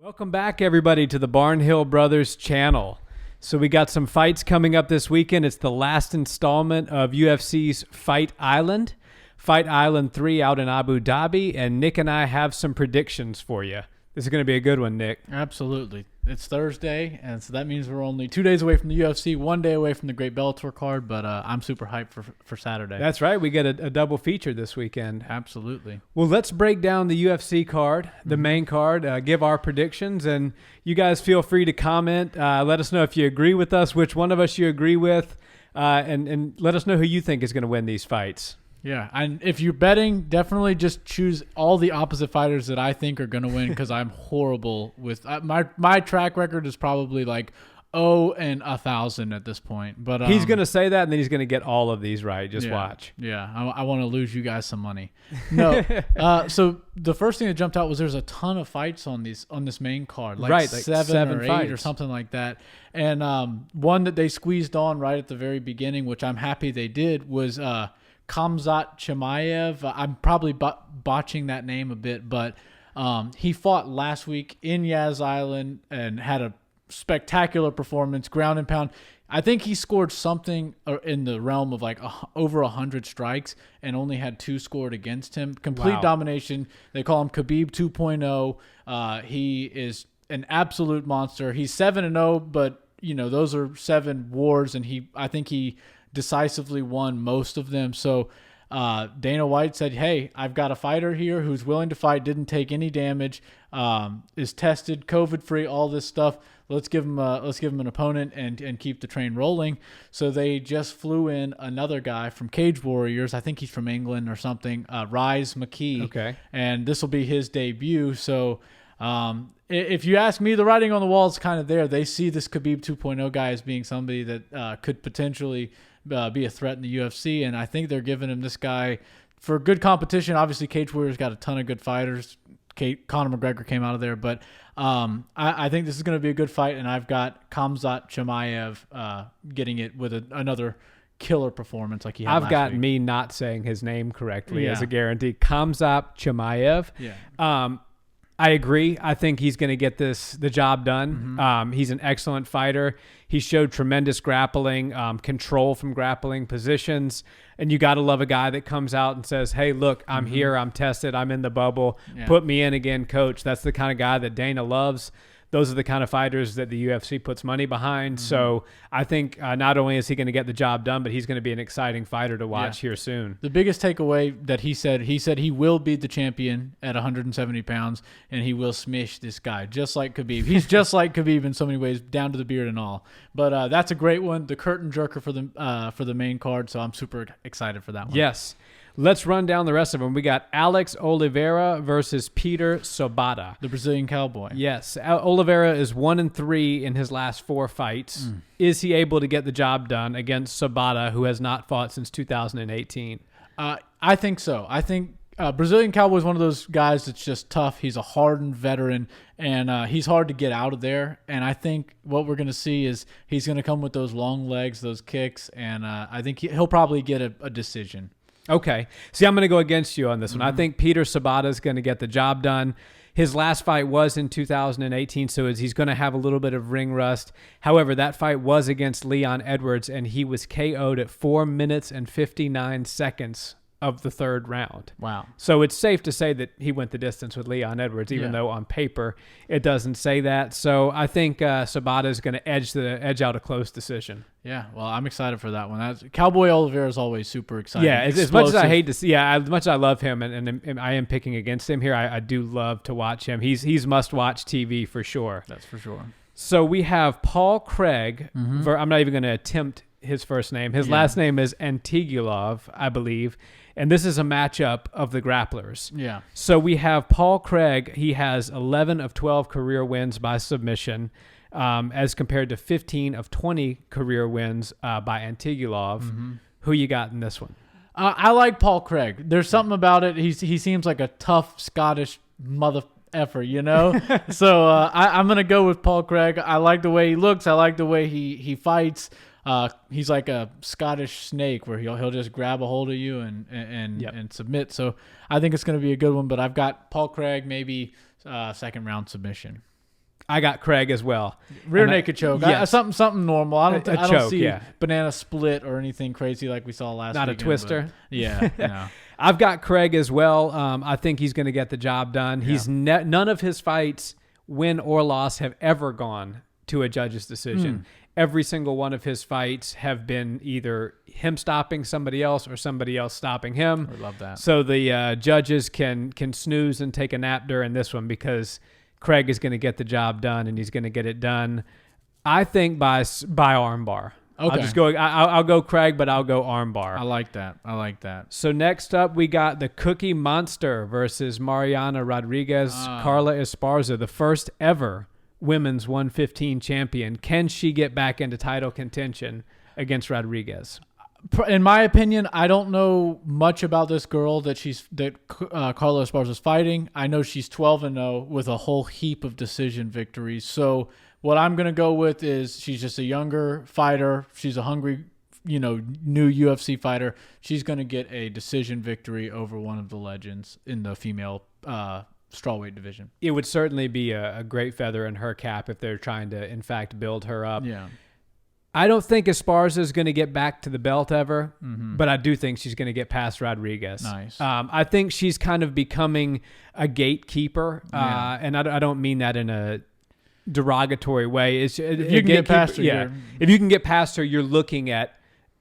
Welcome back, everybody, to the Barnhill Brothers channel. So we got some fights coming up this weekend. It's the last installment of UFC's Fight Island 3 out in Abu Dhabi, and Nick and I have some predictions for you. This is going to be a good one, Nick. Absolutely. It's Thursday, and so that means we're only 2 days away from the UFC, 1 day away from the Great Bellator card, but I'm super hyped for Saturday. That's right. We get a double feature this weekend. Absolutely. Well, let's break down the UFC card, the main card, give our predictions, and you guys feel free to comment. Let us know if you agree with us, which one of us you agree with, and let us know who you think is going to win these fights. Yeah, and if you're betting, definitely just choose all the opposite fighters that I think are going to win, because I'm horrible with my track record is probably like 0-1,000 at this point. But he's going to say that, and then he's going to get all of these right. Just watch. Yeah, I want to lose you guys some money. No, so the first thing that jumped out was there's a ton of fights on this main card, like seven or fights. 8 or something like that. And one that they squeezed on right at the very beginning, which I'm happy they did, was Chemiev. I'm probably botching that name a bit, but he fought last week in Yas Island and had a spectacular performance, ground and pound. I think he scored something in the realm of like over 100 strikes and only had 2 scored against him. Complete domination. They call him Khabib 2.0. He is an absolute monster. He's 7-0, but those are 7 wars, and I think he decisively won most of them. So Dana White said, hey, I've got a fighter here who's willing to fight, didn't take any damage, is tested, COVID-free, all this stuff. Let's give him an opponent and keep the train rolling. So they just flew in another guy from Cage Warriors. I think he's from England or something, Rise McKee. Okay. And this will be his debut. So if you ask me, the writing on the wall is kind of there. They see this Khabib 2.0 guy as being somebody that could potentially be a threat in the UFC, and I think they're giving him this guy for good competition. Obviously, Cage Warriors got a ton of good fighters. Conor McGregor came out of there, but I think this is going to be a good fight, and I've got Khamzat Chimaev getting it with another killer performance like he had I've got week. me not saying his name correctly as a guarantee. Khamzat Chimaev. Yeah. I agree. I think he's going to get the job done. Mm-hmm. He's an excellent fighter. He showed tremendous grappling, control from grappling positions. And you got to love a guy that comes out and says, hey, look, I'm here. I'm tested. I'm in the bubble. Yeah. Put me in again, coach. That's the kind of guy that Dana loves. Those are the kind of fighters that the UFC puts money behind. Mm-hmm. So I think not only is he going to get the job done, but he's going to be an exciting fighter to watch here soon. The biggest takeaway that he said he will beat the champion at 170 pounds, and he will smash this guy, just like Khabib. He's just like Khabib in so many ways, down to the beard and all. But that's a great one, the curtain jerker for the main card, so I'm super excited for that one. Yes. Let's run down the rest of them. We got Alex Oliveira versus Peter Sabata, the Brazilian cowboy. Yes. Oliveira is 1-3 in his last 4 fights. Is he able to get the job done against Sabata, who has not fought since 2018? I think so. I think Brazilian cowboy is one of those guys that's just tough. He's a hardened veteran, and he's hard to get out of there. And I think what we're going to see is he's going to come with those long legs, those kicks, and I think he'll probably get a decision. Okay. See, I'm going to go against you on this one. I think Peter Sabata is going to get the job done. His last fight was in 2018, so he's going to have a little bit of ring rust. However, that fight was against Leon Edwards, and he was KO'd at 4 minutes and 59 seconds of the 3rd round. Wow. So it's safe to say that he went the distance with Leon Edwards, even though on paper it doesn't say that. So I think Sabata is going to edge out a close decision. Yeah, well, I'm excited for that one. Cowboy Oliveira is always super exciting. Yeah, as much as I hate to see, as much as I love him, and I am picking against him here, I do love to watch him. He's must-watch TV for sure. That's for sure. So we have Paul Craig. I'm not even going to attempt his first name. His last name is Antigulov, I believe. And this is a matchup of the grapplers. Yeah. So we have Paul Craig. He has 11 of 12 career wins by submission, as compared to 15 of 20 career wins by Antigulov. Who you got in this one? I like Paul Craig. There's something about it. He seems like a tough Scottish mother effer, So I'm going to go with Paul Craig. I like the way he looks. I like the way he fights. He's like a Scottish snake where he'll just grab a hold of you and submit. So I think it's going to be a good one, but I've got Paul Craig, maybe 2nd round submission. I got Craig as well. Rear naked choke. Yes. Something normal. I don't see yeah. banana split or anything crazy like we saw last week. Not a twister. Yeah. No. I've got Craig as well. I think he's going to get the job done. He's none of his fights, win or loss, have ever gone to a judge's decision. Every single one of his fights have been either him stopping somebody else or somebody else stopping him. I love that. So the judges can snooze and take a nap during this one because Craig is going to get the job done, and he's going to get it done, I think, by armbar. Okay. I'll go Craig, but I'll go armbar. I like that. So next up, we got the Cookie Monster versus Mariana Rodriguez, Carla Esparza, the first ever women's 115 champion. Can she get back into title contention against Rodriguez? In my opinion, I don't know much about this girl that Carla Esparza is fighting. I know she's 12-0 with a whole heap of decision victories. So what I'm going to go with is she's just a younger fighter. She's a hungry, new UFC fighter. She's going to get a decision victory over one of the legends in the female strawweight division. It would certainly be a great feather in her cap if they're trying to, in fact, build her up. Yeah. I don't think Esparza is going to get back to the belt ever, but I do think she's going to get past Rodriguez. Nice. I think she's kind of becoming a gatekeeper, and I don't mean that in a derogatory way. If you can get past her, if you can get past her, you're looking at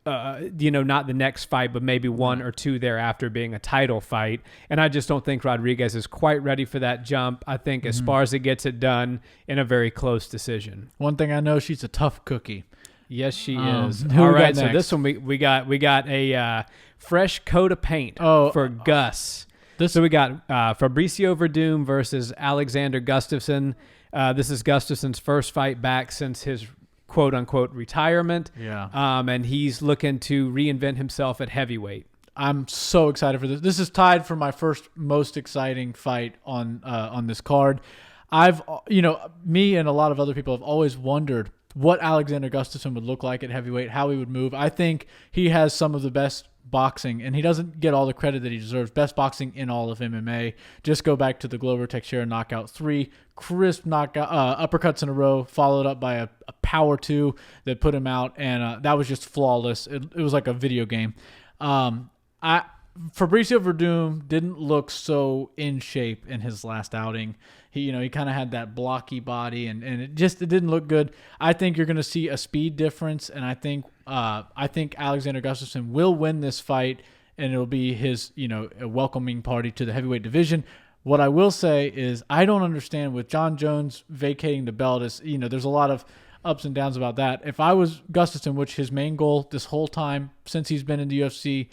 not the next fight, but maybe one or two thereafter being a title fight. And I just don't think Rodriguez is quite ready for that jump. I think Esparza gets it done in a very close decision. One thing I know, she's a tough cookie. Yes, she is. All right, so this one we got a fresh coat of paint for Gus. So we got Fabricio Werdum versus Alexander Gustafsson. This is Gustafsson's first fight back since his quote-unquote retirement. Yeah. And he's looking to reinvent himself at heavyweight. I'm so excited for this. This is tied for my first most exciting fight on this card. Me and a lot of other people have always wondered what Alexander Gustafsson would look like at heavyweight, how he would move. I think he has some of the best boxing, and he doesn't get all the credit that he deserves. Best boxing in all of MMA. Just go back to the Glover Teixeira knockout 3, crisp knockout, uppercuts in a row, followed up by a power 2 that put him out, and that was just flawless. It was like a video game. Fabricio Werdum didn't look so in shape in his last outing. He kind of had that blocky body, and it didn't look good. I think you're going to see a speed difference, and I think Alexander Gustafsson will win this fight, and it'll be his a welcoming party to the heavyweight division. What I will say is I don't understand with John Jones vacating the belt. There's a lot of ups and downs about that. If I was Gustafsson, which his main goal this whole time since he's been in the UFC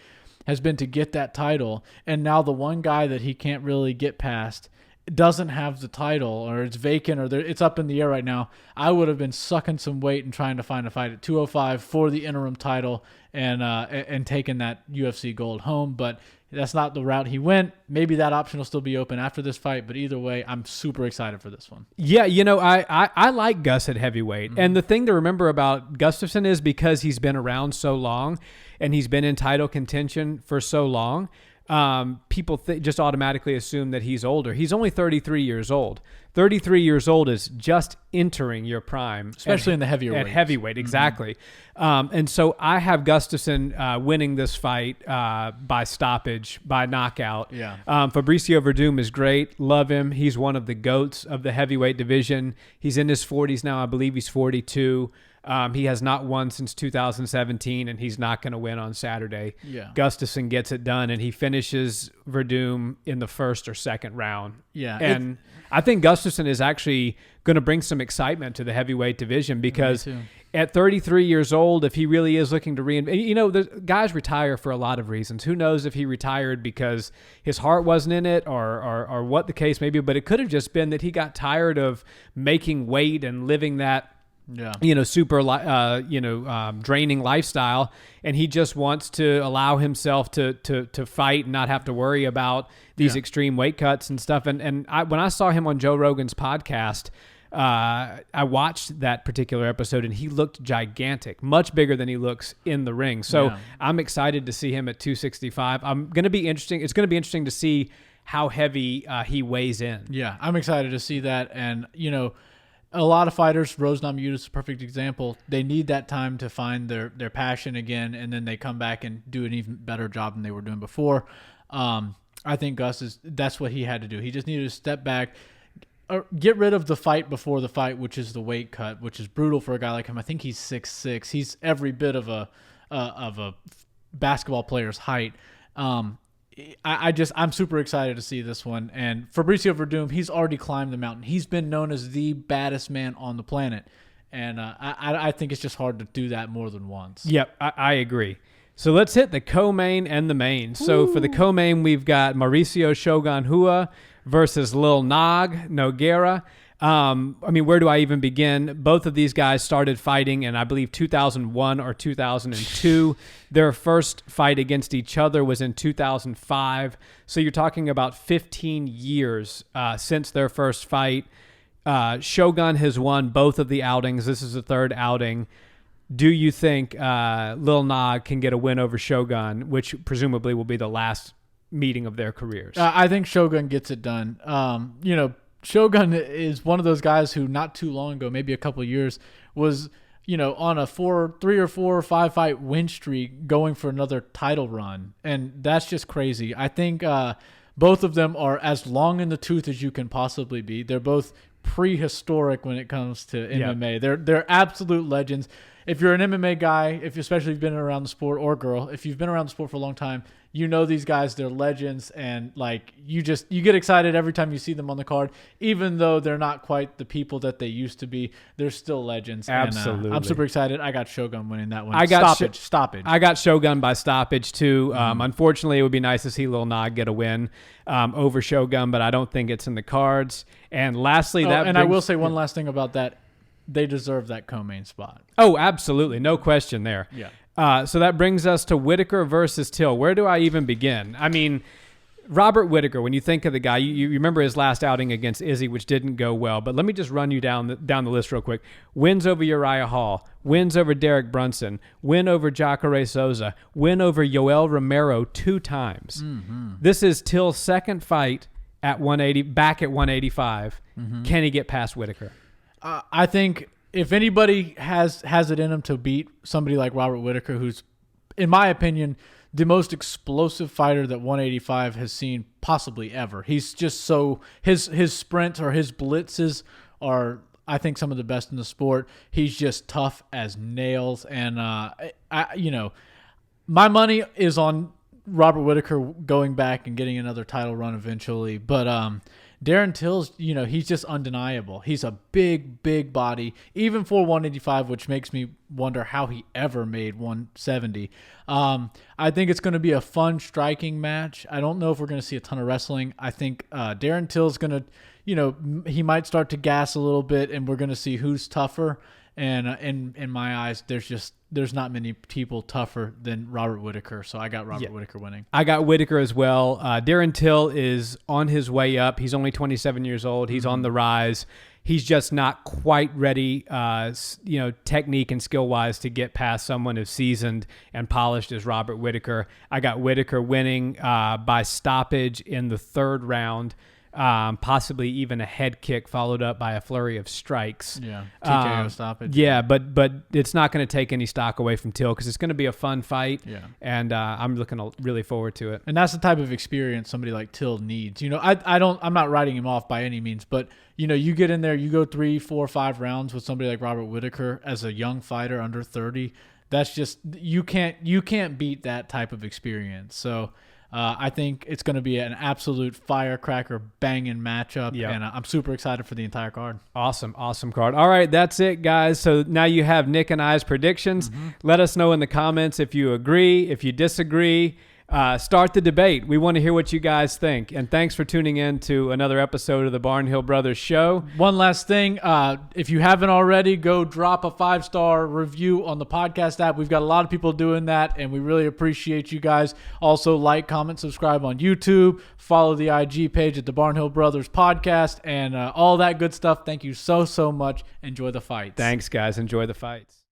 has been to get that title, and now the one guy that he can't really get past doesn't have the title, or it's vacant, or it's up in the air right now, I would have been sucking some weight and trying to find a fight at 205 for the interim title and taking that UFC gold home. But that's not the route he went. Maybe that option will still be open after this fight, but either way, I'm super excited for this one. Yeah, I like Gus at heavyweight. And the thing to remember about Gustafsson is because he's been around so long and he's been in title contention for so long, people just automatically assume that he's older. He's only 33 years old. 33 years old is just entering your prime. Especially in the heavier weight. At heavyweight, exactly. And so I have Gustafsson winning this fight by stoppage, by knockout. Yeah. Fabricio Werdum is great. Love him. He's one of the GOATs of the heavyweight division. He's in his 40s now. I believe he's 42. He has not won since 2017, and he's not going to win on Saturday. Yeah. Gustafsson gets it done, and he finishes Werdum in the first or second round. Yeah. And I think Gustafsson is actually going to bring some excitement to the heavyweight division because at 33 years old, if he really is looking to reinvent, the guys retire for a lot of reasons. Who knows if he retired because his heart wasn't in it or what the case may be, but it could have just been that he got tired of making weight and living that super draining lifestyle, and he just wants to allow himself to fight and not have to worry about these extreme weight cuts and stuff. And when I saw him on Joe Rogan's podcast, I watched that particular episode, and he looked gigantic, much bigger than he looks in the ring. So I'm excited to see him at 265. It's going to be interesting to see how heavy he weighs in. Yeah, I'm excited to see that, and a lot of fighters, Rose Namajunas is a perfect example. They need that time to find their passion again, and then they come back and do an even better job than they were doing before. I think that's what he had to do. He just needed to step back, or get rid of the fight before the fight, which is the weight cut, which is brutal for a guy like him. I think he's 6'6". He's every bit of a basketball player's height. I'm super excited to see this one. And Fabricio Werdum, he's already climbed the mountain. He's been known as the baddest man on the planet. And I think it's just hard to do that more than once. Yep, I agree. So let's hit the co-main and the main. So for the co-main, we've got Mauricio Shogun Rua versus Lil Nog Nogueira. Where do I even begin? Both of these guys started fighting in, I believe, 2001 or 2002. Their first fight against each other was in 2005. So you're talking about 15 years since their first fight. Shogun has won both of the outings. This is the third outing. Do you think Lil Nog can get a win over Shogun, which presumably will be the last meeting of their careers? I think Shogun gets it done. Shogun is one of those guys who not too long ago, maybe a couple of years, was on a 3 or 4 or 5 fight win streak going for another title run. And that's just crazy. I think both of them are as long in the tooth as you can possibly be. They're both prehistoric when it comes to MMA. They're absolute legends. If you're an MMA guy, especially if you've been around the sport, or girl, if you've been around the sport for a long time, you know these guys, they're legends, and you get excited every time you see them on the card, even though they're not quite the people that they used to be. They're still legends. Absolutely. And, I'm super excited. I got Shogun winning that one. Stoppage. I got Shogun by stoppage too. Unfortunately, it would be nice to see Lil Nog get a win over Shogun, but I don't think it's in the cards. And lastly, I will say one last thing about that. They deserve that co-main spot. Oh, absolutely. No question there. Yeah. So that brings us to Whittaker versus Till. Where do I even begin? I mean, Robert Whittaker, when you think of the guy, you remember his last outing against Izzy, which didn't go well. But let me just run you down the list real quick. Wins over Uriah Hall. Wins over Derek Brunson. Win over Jacare Souza. Win over Yoel Romero 2 times. Mm-hmm. This is Till's second fight at 180, back at 185. Mm-hmm. Can he get past Whittaker? I think if anybody has it in him to beat somebody like Robert Whittaker, who's, in my opinion, the most explosive fighter that 185 has seen possibly ever. He's just so his sprints or his blitzes are, I think, some of the best in the sport. He's just tough as nails, and my money is on Robert Whittaker going back and getting another title run eventually, but Darren Till's, he's just undeniable. He's a big, big body, even for 185, which makes me wonder how he ever made 170. I think it's going to be a fun striking match. I don't know if we're going to see a ton of wrestling. I think Darren Till's going to, he might start to gas a little bit, and we're going to see who's tougher. And in my eyes, there's not many people tougher than Robert Whittaker, so I got Robert Whittaker winning. I got Whittaker as well. Darren Till is on his way up. He's only 27 years old. He's on the rise. He's just not quite ready, technique and skill-wise to get past someone as seasoned and polished as Robert Whittaker. I got Whittaker winning by stoppage in the 3rd round. Possibly even a head kick followed up by a flurry of strikes. Yeah, TKO stoppage. Yeah, but it's not going to take any stock away from Till because it's going to be a fun fight. Yeah, and I'm looking really forward to it. And that's the type of experience somebody like Till needs. I'm not writing him off by any means, but you get in there, you go 3, 4, 5 rounds with somebody like Robert Whittaker as a young fighter under 30. That's just you can't beat that type of experience. So. I think it's going to be an absolute firecracker banging matchup, and I'm super excited for the entire card. Awesome card. All right, that's it, guys. So now you have Nick and I's predictions. Mm-hmm. Let us know in the comments if you agree, if you disagree. Start the debate. We want to hear what you guys think. And thanks for tuning in to another episode of the Barnhill Brothers Show. One last thing. If you haven't already, go drop a 5-star review on the podcast app. We've got a lot of people doing that, and we really appreciate you guys. Also, like, comment, subscribe on YouTube. Follow the IG page at the Barnhill Brothers Podcast, and all that good stuff. Thank you so much. Enjoy the fights. Thanks, guys. Enjoy the fights.